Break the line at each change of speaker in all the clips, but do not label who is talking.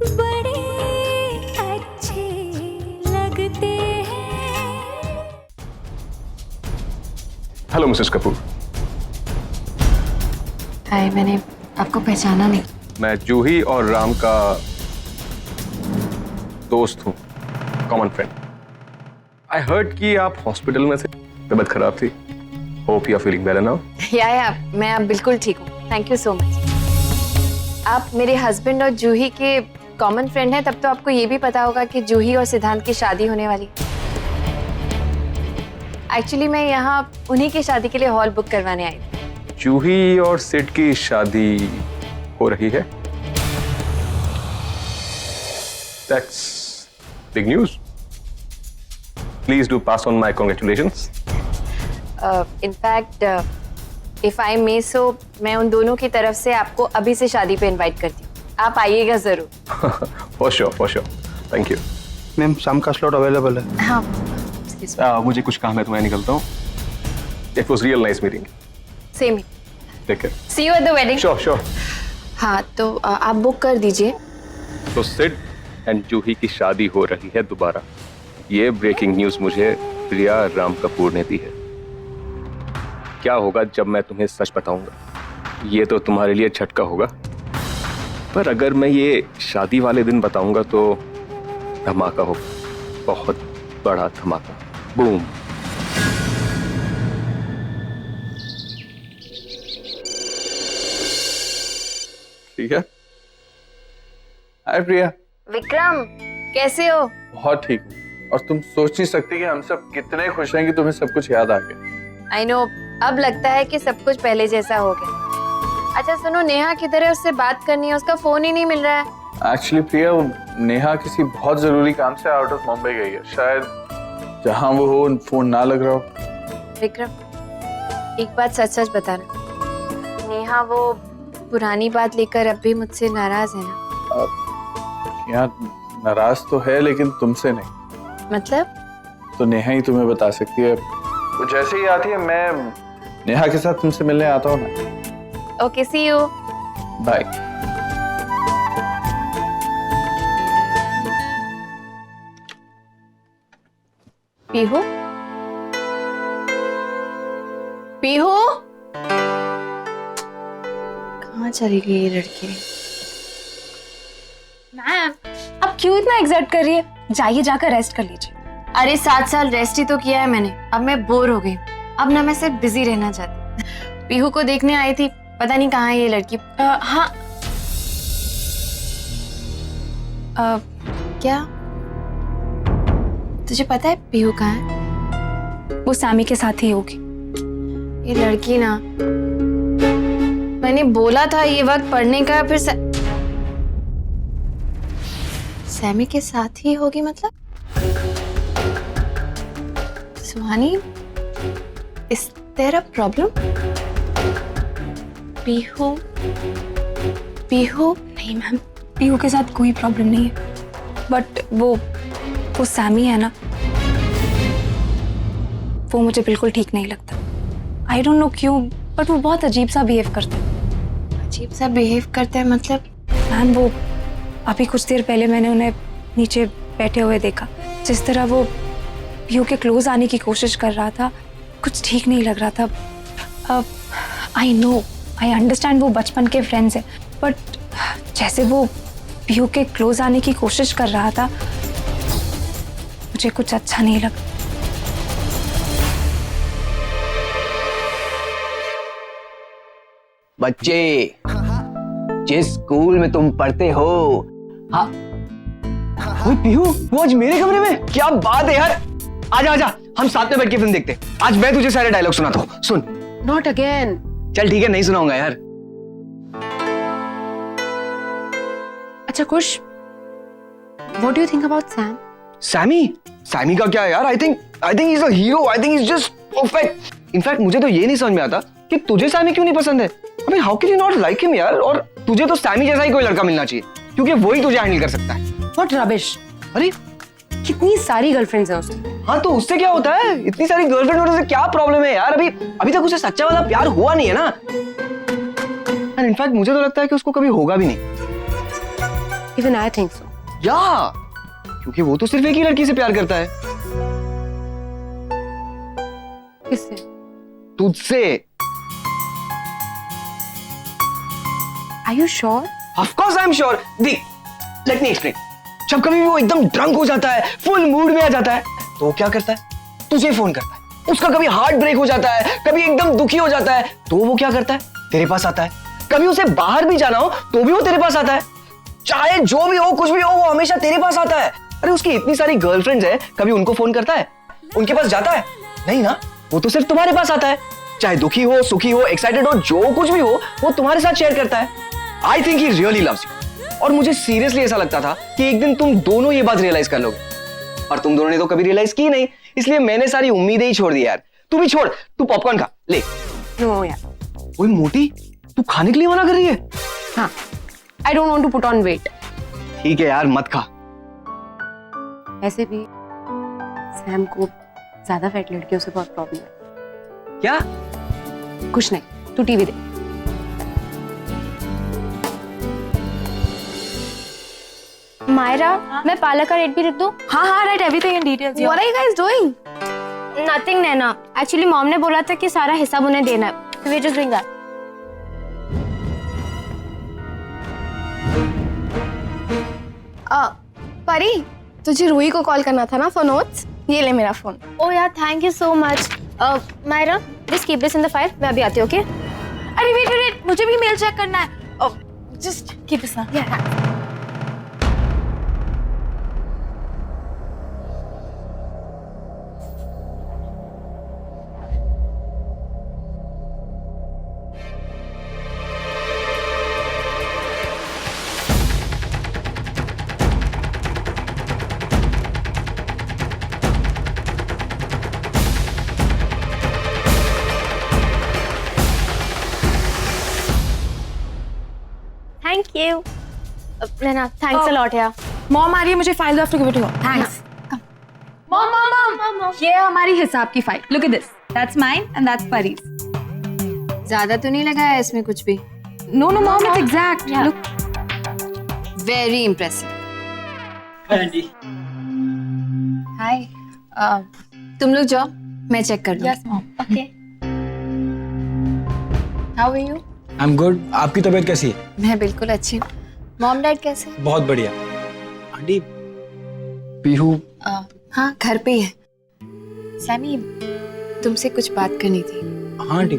बड़े अच्छे लगते हैं।
Hello Mrs Kapoor.
हाय, मैंने आपको पहचाना नहीं।
मैं जूही और राम का दोस्त हूँ, कॉमन फ्रेंड। आई हर्ड कि आप हॉस्पिटल में थे, तबीयत खराब थी। Hope you are feeling better now.
या मैं अब बिल्कुल ठीक हूँ, थैंक यू सो मच। आप मेरे हस्बैंड और जूही के कॉमन फ्रेंड हैं, तब तो आपको ये भी पता होगा कि जूही और सिद्धांत की शादी होने वाली। एक्चुअली मैं यहाँ उन्हीं की शादी के लिए हॉल बुक करवाने आई थी।
जूही और सिड की शादी हो रही है? That's big news. Please do pass on my congratulations.
In fact, if I may so, मैं उन दोनों की तरफ से आपको अभी से शादी पे इनवाइट करती हूँ। आप आइएगा जरूर।
For sure. Thank you.
Ma'am शाम का स्लॉट अवेलेबल है।
हाँ।
मुझे कुछ काम है तो मैं निकलता हूँ। It was real nice meeting.
Same.
Take care.
See you at the wedding.
Sure.
हाँ, तो आप बुक कर दीजिए।
तो सिड एंड जूही की शादी हो रही है दोबारा। ये ब्रेकिंग न्यूज मुझे प्रिया राम कपूर ने दी है। क्या होगा जब मैं तुम्हें सच बताऊंगा, ये तो तुम्हारे लिए झटका होगा, पर अगर मैं ये शादी वाले दिन बताऊंगा तो धमाका होगा, बहुत बड़ा धमाका। बूम। ठीक है।
हाय प्रिया।
विक्रम, कैसे हो?
बहुत ठीक हूँ। और तुम सोच नहीं सकती कि हम सब कितने खुश हैं कि तुम्हें सब कुछ याद आ गया।
आई नो, अब लगता है कि सब कुछ पहले जैसा हो गया। अच्छा सुनो, नेहा किधर है? उससे बात करनी है, उसका फोन ही नहीं मिल रहा है।
एक्चुअली प्रिया, नेहा किसी बहुत जरूरी काम से आउट ऑफ मुंबई गई है। शायद जहाँ वो हो फोन ना लग रहा हो।
विक्रम, एक बात सच सच बताना, नेहा वो पुरानी बात लेकर अब भी मुझसे नाराज है ना?
यहाँ नाराज तो है, लेकिन तुमसे नहीं।
मतलब?
तो नेहा ही तुम्हें बता सकती है। वो जैसे ही आती है मैं नेहा के साथ तुमसे मिलने आता हूँ ना।
Okay, see you.
Bye.
Pihu? Pihu? कहाँ चली गई ये लड़की?
मैम, अब क्यों इतना एग्जर्ट कर रही है? जाइए, जाकर रेस्ट कर लीजिए।
अरे 7 साल रेस्ट ही तो किया है मैंने, अब मैं बोर हो गई। अब ना मैं सिर्फ बिजी रहना चाहती। पीहू को देखने आई थी, पता नहीं कहाँ है ये लड़की।
हाँ।
क्या तुझे पता है पीहू कहाँ है?
वो सैमी के साथ ही होगी।
ये लड़की ना, मैंने बोला था ये वक्त पढ़ने का, फिर सैमी के साथ ही होगी मतलब? Suhani, is there a problem? Pihu?
नहीं मैम, पीहू के साथ कोई प्रॉब्लम नहीं है, बट वो सैमी है ना, वो मुझे बिल्कुल ठीक नहीं लगता। आई डोंट नो क्यों, बट वो बहुत अजीब सा बिहेव करता है।
अजीब सा बिहेव करता है मतलब?
मैम, वो अभी कुछ देर पहले मैंने उन्हें नीचे बैठे हुए देखा। जिस तरह वो पीहू के क्लोज आने की कोशिश कर रहा था, कुछ ठीक नहीं लग रहा था। आई नो, आई अंडरस्टैंड वो बचपन के फ्रेंड्स हैं, बट जैसे वो पीहू के क्लोज आने की कोशिश कर रहा था, मुझे कुछ अच्छा नहीं लगा।
बच्चे, जिस स्कूल में तुम पढ़ते हो, हाँ, ओए पीहू, वो आज मेरे कमरे में? क्या बात है यार! आजा आजा, हम साथ में बैठ के फिल्म देखते हैं। आज मैं तुझे सारे डायलॉग सुनाता हूँ, सुन।
Not again.
चल ठीक है, नहीं सुनाऊंगा यार।
अच्छा Kush, what do you think about Sam?
Sammy का क्या है यार? I think he is a hero. I think he is just perfect. In fact मुझे तो ये नहीं समझ में आता कि तुझे सैमी क्यों नहीं पसंद है। अबे how can you not like him यार? और तुझे तो सैमी जैसा ही कोई लड़का मिलना चाहिए, क्योंकि वही तुझे हैंडल कर सकता है।
What rubbish!
अरे
कितनी सारी गर्लफ्रेंड्स हैं उसकी।
हाँ तो उससे क्या होता है? इतनी सारी गर्लफ्रेंड होने से क्या प्रॉब्लम है यार? अभी तक उसे सच्चा वाला प्यार हुआ नहीं है ना। एंड इनफैक्ट मुझे तो लगता है कि उसको कभी होगा भी नहीं।
Even I think so.
या क्योंकि वो तो सिर्फ एक ही लड़की से प्यार करता है,
किससे?
तुझसे।
Are you sure?
Of course I am sure. देख, लेट मी एक्सप्लेन। जब कभी भी वो एकदम ड्रंक हो जाता है, फुल मूड में आ जाता है, तो वो क्या करता है? तुझे फोन करता है। उसका कभी हार्ट ब्रेक हो जाता है, कभी एकदम दुखी हो जाता है, तो वो क्या करता है? तेरे पास आता है। कभी उसे बाहर भी जाना हो तो भी वो तेरे पास आता है। चाहे जो भी हो, कुछ भी हो, वो हमेशा तेरे पास आता है। अरे उसकी इतनी सारी गर्लफ्रेंड्स है, कभी उनको फोन करता है? उनके पास जाता है? नहीं ना, वो तो सिर्फ तुम्हारे पास आता है। चाहे दुखी हो, सुखी हो, एक्साइटेड हो, जो कुछ भी हो, वो तुम्हारे साथ शेयर करता है। आई think he really loves you. और मुझे सीरियसली ऐसा लगता था कि एक दिन तुम दोनों ये बात रियलाइज कर लोगे, और तुम दोनों ने तो कभी रियलाइज की नहीं, इसलिए मैंने सारी उम्मीदें ही छोड़ दी यार। तू भी छोड़, तू पॉपकॉर्न खा ले।
नो यार।
ओए मोटी, तू खाने के लिए मना कर रही है?
हाँ, I don't want to put on weight.
ठीक है यार, मत खा।
ऐसे भी सैम को ज्यादा फैट लड़कियों से बहुत प्रॉब्लम है।
क्या?
कुछ नहीं, तू टीवी देख।
मायरा, मैं पालक का रेट भी लिख दूं?
हाँ, right, everything in details.
What are you guys doing? Nothing, Naina. Actually, mom ने बोला था कि सारा हिसाब उन्हें देना है। So we're just doing that. परी, तुझे रूही को कॉल करना था ना फॉर नोट्स? ये ले मेरा फोन। ओह यार, thank you so much. Myra, please keep this in the file. मैं अभी आती हूँ, ओके?
अरे वेट, मुझे भी मेल चेक करना है। जस्ट कीप दिस ना।
Thank you Naina, thanks a lot यार।
मॉम आ रही है, मुझे file have to give it to her. Thanks. Mom, ये है हमारी हिसाब की file. Look at this, that's mine and that's Pari's.
ज्यादा तो नहीं लगाया इसमें कुछ भी?
No mom, it's exact.
Yeah.
Look very impressive. Hi, तुम लोग जाओ, मैं चेक कर लूँ।
Yes mom.
Okay.
How are you?
I am good. आपकी तबीयत कैसी है?
मैं बिल्कुल अच्छी हूँ। मॉम डैड कैसे?
बहुत बढ़िया। आंटी,
पीहू
हाँ, घर पे ही है। सैमी, तुमसे कुछ बात करनी थी।
हाँ aunty.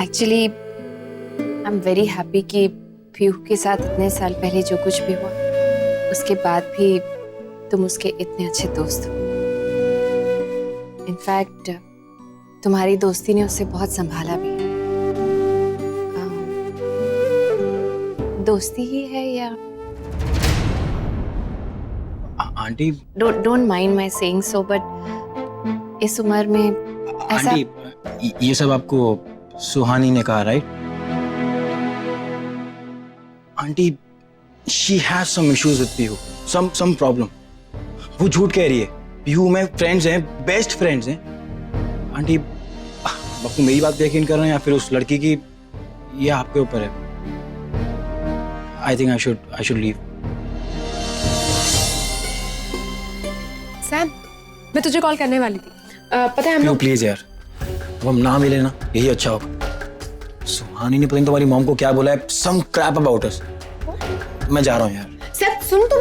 Actually I am very happy कि पीहू के साथ इतने साल पहले जो कुछ भी हुआ, उसके बाद भी तुम उसके इतने अच्छे दोस्त हो। इनफैक्ट तुम्हारी दोस्ती ने उसे बहुत संभाला भी। दोस्ती ही है या?
Aunty,
don't mind my saying so, but इस उम्र में ऐसा।
आंटी, ये सब आपको सुहानी ने कहा, right? Aunty, she has some issues with Pihu, some problem. वो झूठ कह रही है। पीहू में फ्रेंड्स हैं, बेस्ट फ्रेंड्स हैं। आंटी, आपको मेरी बात पे यकीन कर रहे हैं या फिर उस लड़की की, ये आपके ऊपर है। I think I should leave.
Sam, मैं तुझे कॉल करने वाली थी। पता है हम
पीहू
लोग
प्लीज यार, अब हम ना मिले ना, यही अच्छा होगा। सुहानी ने पता नहीं तुम्हारी मॉम को क्या बोला है, सम क्रैप अबाउट अस। मैं जा रहा हूँ यार।
सैम सुन, तुम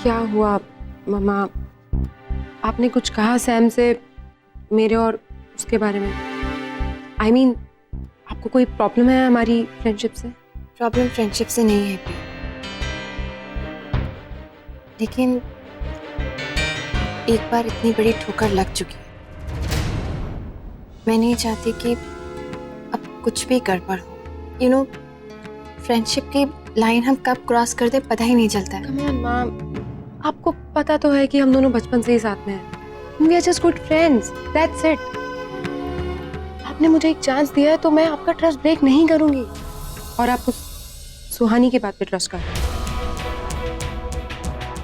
क्या हुआ मम्मा? आपने कुछ कहा सैम से मेरे और उसके बारे में? आई मीन, आपको कोई प्रॉब्लम है हमारी फ्रेंडशिप से?
प्रॉब्लम फ्रेंडशिप से नहीं है भी, लेकिन एक बार इतनी बड़ी ठोकर लग चुकी है। मैं नहीं चाहती कि अब कुछ भी गड़बड़ हो। यू नो, फ्रेंडशिप की लाइन हम कब क्रॉस कर दे पता ही नहीं चलता है।
कम ऑन मैम, आपको पता तो है कि हम दोनों बचपन से ही साथ में हैं। We are just good friends, that's it. आपने मुझे एक चांस दिया है तो मैं आपका ट्रस्ट ब्रेक नहीं करूंगी। और आप उस सुहानी की बात पे ट्रस्ट कर रहे हैं।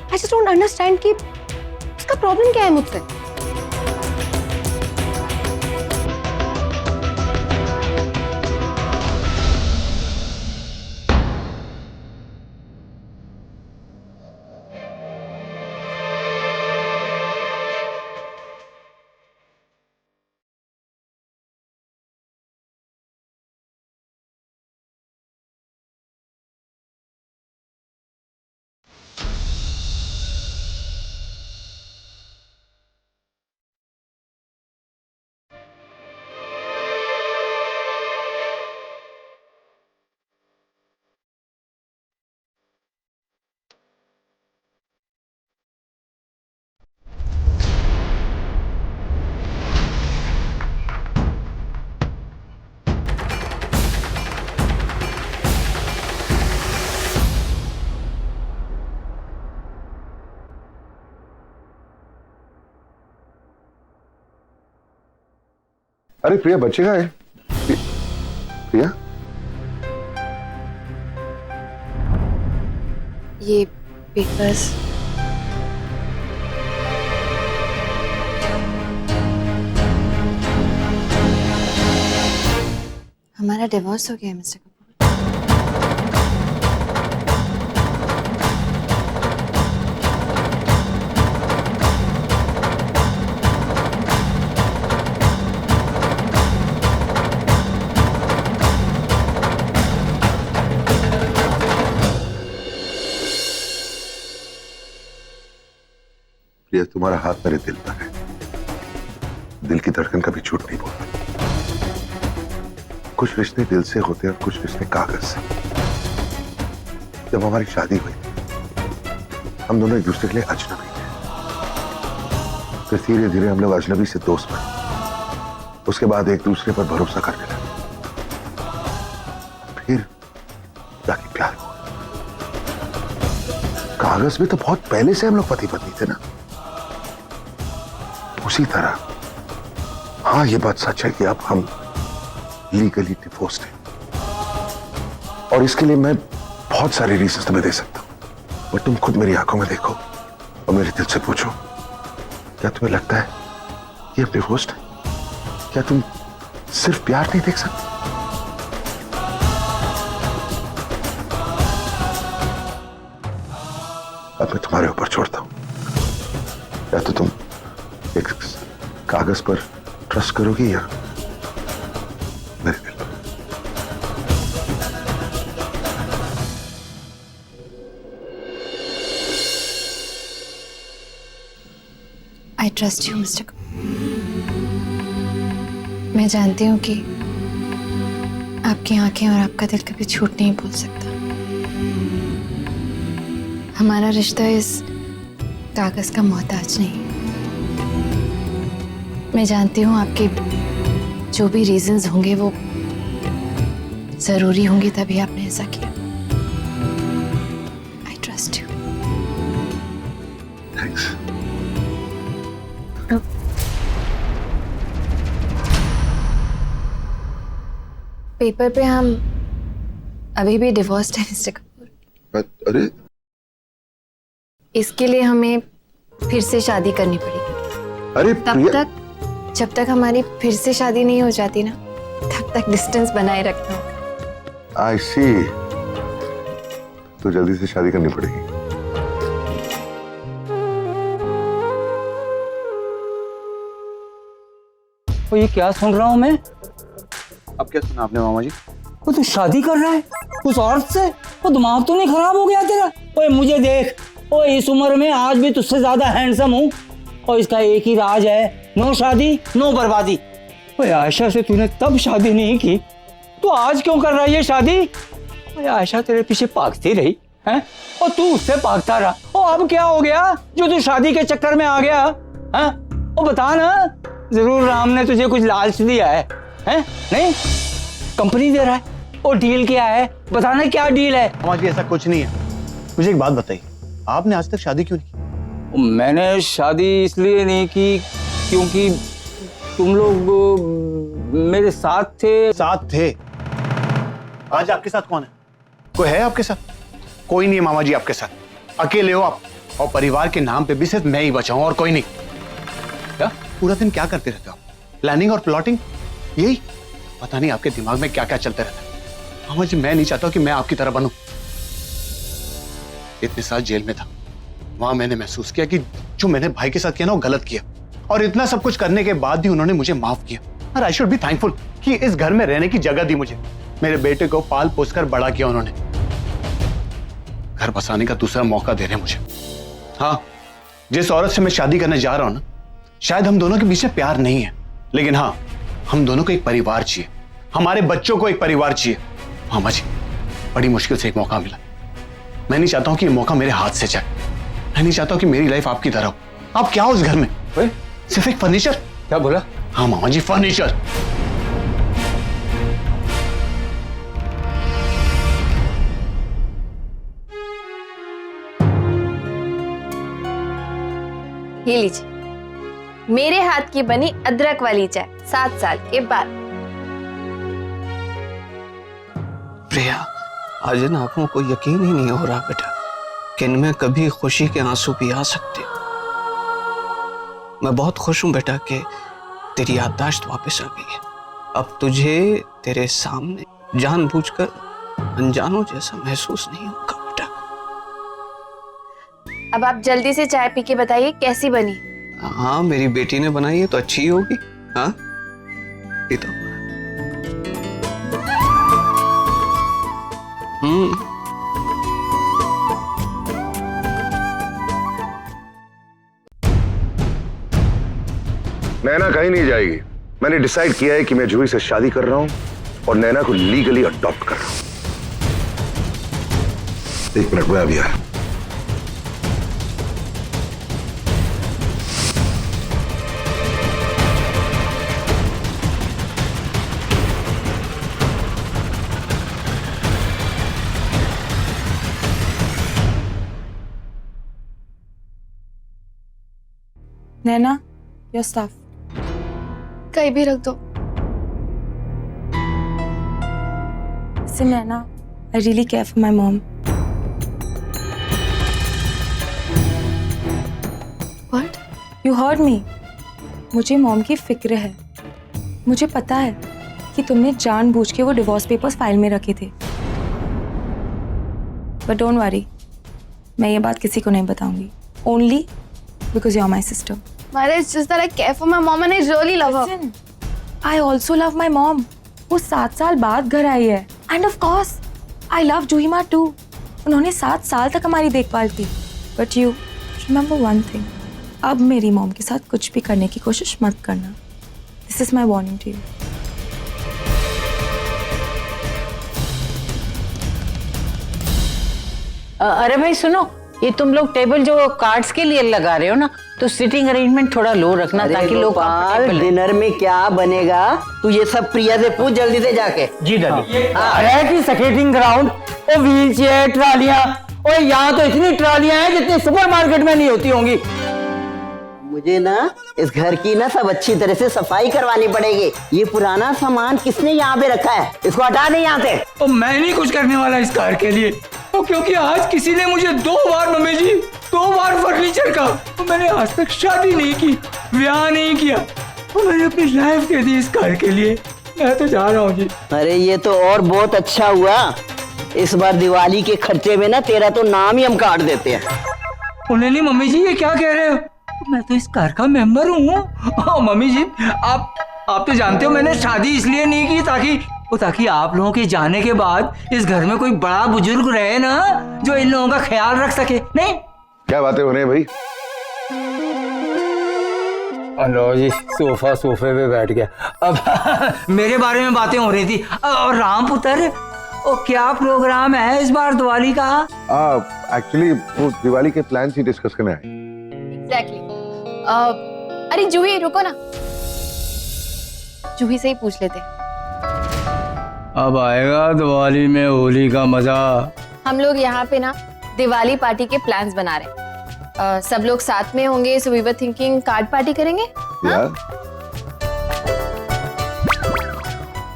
आई जस्ट डोंट अंडरस्टैंड कि उसका प्रॉब्लम क्या है मुझसे।
अरे प्रिया, बच्चे कहाँ है? प्रिया,
ये पेपर्स। हमारा डिवोर्स हो गया है मिस्टर कपूर।
प्रिया, तुम्हारा हाथ मेरे दिल पर है। दिल की धड़कन कभी झूठ नहीं बोलती। कुछ रिश्ते दिल से होते हैं और कुछ रिश्ते कागज से। जब हमारी शादी हुई हम दोनों एक दूसरे के लिए अजनबी थे। फिर धीरे धीरे हम लोग अजनबी से दोस्त बने। उसके बाद एक दूसरे पर भरोसा करने लगे। फिर जाके प्यार हुआ। कागज में तो बहुत पहले से हम लोग पति पत्नी थे ना। उसी तरह हाँ, ये बात सच है कि अब हम लीगली डिवोर्स्ड हैं। और इसके लिए मैं बहुत सारे रीजंस तुम्हें दे सकता हूं, बट तुम खुद मेरी आंखों में देखो और मेरे दिल से पूछो, क्या तुम्हें लगता है कि अब डिवोर्स्ड है? क्या तुम सिर्फ प्यार नहीं देख सकते? अब मैं तुम्हारे ऊपर छोड़ता हूं। या तो तुम एक कागज पर ट्रस्ट करोगी या मेरे दिल पर।
I trust you mister Kapoor. मैं जानती हूँ कि आपकी आंखें और आपका दिल कभी झूठ नहीं बोल सकता। हमारा रिश्ता इस कागज का मोहताज नहीं। मैं जानती हूँ आपके जो भी रीजंस होंगे वो जरूरी होंगे, तभी आपने ऐसा किया। I trust you.
Thanks.
Paper पे हम अभी भी डिवोर्स्ड हैं मिस्टर कपूर।
अरे,
इसके लिए हमें फिर से शादी करनी पड़ेगी।
अरे
तब तक, जब तक हमारी फिर से शादी नहीं हो जाती ना, तब तक डिस्टेंस बनाए रखना होगा।
आई सी। तो जल्दी से शादी करनी पड़ेगी।
तो ये क्या सुन रहा हूँ मैं?
अब क्या सुना आपने मामा जी?
वो तू शादी कर रहा है उस औरत से? वो दिमाग तो नहीं खराब हो गया तेरा? ओए मुझे देख, ओ इस उम्र में आज भी तुझसे ज्यादा हैंडसम हूँ और इसका एक ही राज है, नो शादी नो बर्बादी। ओए आयशा से तूने तब शादी नहीं की, तो आज क्यों कर रहा है ये शादी? ओए आयशा तेरे पीछे भागती रही है और तू उससे भागता रहा। ओ अब क्या हो गया जो तू शादी के चक्कर में आ गया? हैं? ओ बता ना, जरूर राम ने तुझे कुछ लालच दिया है? नहीं, कंपनी दे रहा है। ओ डील क्या है? बताना क्या डील है?
मामा जी ऐसा कुछ नहीं है। मुझे एक बात बताइए, आपने आज तक शादी क्यों नहीं की?
मैंने शादी इसलिए नहीं की क्योंकि तुम लोग मेरे साथ थे।
साथ थे? आज आपके साथ कौन है? कोई है आपके साथ? कोई नहीं है मामा जी आपके साथ। अकेले हो आप, और परिवार के नाम पे भी सिर्फ मैं ही बचा हूं और कोई नहीं। क्या पूरा दिन क्या करते रहते हो आप? प्लानिंग और प्लॉटिंग, यही? पता नहीं आपके दिमाग में क्या क्या चलते रहता है। मामा जी मैं नहीं चाहता कि मैं आपकी तरह बनूं। इतने साल जेल में था, वहां मैंने महसूस किया कि जो मैंने भाई के साथ किया ना वो गलत किया, और इतना सब कुछ करने के बाद भी उन्होंने मुझे माफ किया। और आई शुड बी थैंकफुल कि इस घर में रहने की जगह दी मुझे। मेरे बेटे को पाल पोस कर बड़ा किया उन्होंने। घर बसाने का दूसरा मौका दे रहे हैं मुझे। हाँ, जिस औरत से मैं शादी करने जा रहा हूं ना, शायद हम दोनों के बीच में प्यार नहीं है, लेकिन हाँ, हम दोनों को एक परिवार चाहिए। हमारे बच्चों को एक परिवार चाहिए। मामा जी बड़ी मुश्किल से एक मौका मिला। मैं नहीं चाहता हूं कि ये मौका मेरे हाथ से जाए। मैं नहीं चाहता हूं कि मेरी लाइफ आपकी तरह हो। आप क्या हो उस घर में? सिर्फ एक फर्नीचर?
क्या बोला?
हाँ मामा जी, फर्नीचर।
ये लीजिए,
मेरे हाथ की बनी अदरक वाली चाय 7 साल के बाद।
प्रिया, आज इन आंखों को यकीन ही नहीं हो रहा बेटा कि इनमें कभी खुशी के आंसू भी आ सकते। मैं बहुत खुश हूं बेटा कि तेरी याददाश्त वापस आ गई है। अब तुझे तेरे सामने जानबूझकर अनजानों जैसा महसूस नहीं होगा बेटा।
अब आप जल्दी से चाय पी के बताइए कैसी बनी।
हाँ, मेरी बेटी ने बनाई है तो अच्छी ही होगी। हाँ, पीता हूं।
नैना कहीं नहीं जाएगी। मैंने डिसाइड किया है कि मैं जूही से शादी कर रहा हूं और नैना को लीगली अडॉप्ट कर रहा हूं। 1 मिनट में अभी आया।
नैना, योर स्टफ।
कहीं भी रख दो।
Listen, Nana, I really care for my mom.
What?
You heard me. मुझे मॉम की फिक्र है। मुझे पता है कि तुमने जानबूझ के वो डिवोर्स पेपर्स फाइल में रखे थे। But don't worry, मैं ये बात किसी को नहीं बताऊंगी। Only because you're my sister.
Mara, it's just that I care for my mom and I really love her.
Listen, I also love my mom. वो 7 साल बाद घर आई है। And of course, I love Juhi Ma too. उन्होंने 7 साल तक हमारी देखभाल की। But you remember one thing. अब मेरी मॉम के साथ कुछ भी करने की कोशिश मत करना। This is my warning to you.
अरे भाई सुनो, ये तुम लोग टेबल जो कार्ड्स के लिए लगा रहे हो ना, तो सिटिंग अरेंजमेंट थोड़ा लो रखना ताकि लोग
डिनर में क्या बनेगा तू ये सब प्रिया से पूछ जल्दी से जाके।
जी दादी। स्केटिंग ग्राउंड और व्हील चेयर, ट्रालियां, और यहाँ तो इतनी ट्रालियां हैं जितनी सुपरमार्केट में नहीं होती होंगी।
मुझे ना इस घर की ना सब अच्छी तरह से सफाई करवानी पड़ेगी। ये पुराना सामान किसने यहाँ पे रखा है, इसको हटा दे यहाँ से।
तो मैं नहीं कुछ करने वाला इस घर के लिए, तो क्योंकि आज किसी ने मुझे 2 बार, मम्मी जी 2 बार फर्नीचर का, तो मैंने आज तक शादी नहीं की, ब्याह नहीं किया, तो मैंने अपनी लाइफ दे दी इस घर के लिए। मैं तो जा रहा हूँ जी।
अरे ये तो और बहुत अच्छा हुआ, इस बार दिवाली के खर्चे में ना तेरा तो नाम ही हम काट देते हैं।
उन्हें नहीं मम्मी जी, ये क्या कह रहे हो? मैं तो इस घर का मेंबर हूँ। मम्मी जी, आप तो जानते हो मैंने शादी इसलिए नहीं की ताकि आप लोगों के जाने के बाद इस घर में कोई बड़ा बुजुर्ग रहे ना, जो इन लोगों का ख्याल रख सके। नहीं,
क्या बातें हो रही है भाई?
लो जी, सोफे पे बैठ गया। अब मेरे बारे में बातें हो रही थी। और राम पुत्र, क्या प्रोग्राम है इस बार दिवाली का?
एक्चुअली वो दिवाली के प्लान ही डिस्कस करने आए।
Exactly. अरे जूही रुको ना, जूही से ही पूछ लेते।
अब आएगा दिवाली में होली का मजा।
हम लोग यहाँ पे ना दिवाली पार्टी के प्लान्स बना रहे हैं। सब लोग साथ में होंगे, so we were thinking card party करेंगे। हाँ?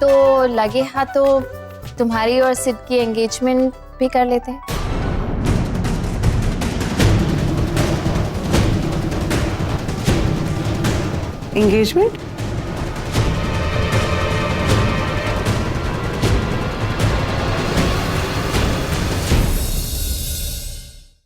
तो लगे हाथों तुम्हारी और सिड की एंगेजमेंट भी कर लेते हैं।
एंगेजमेंट?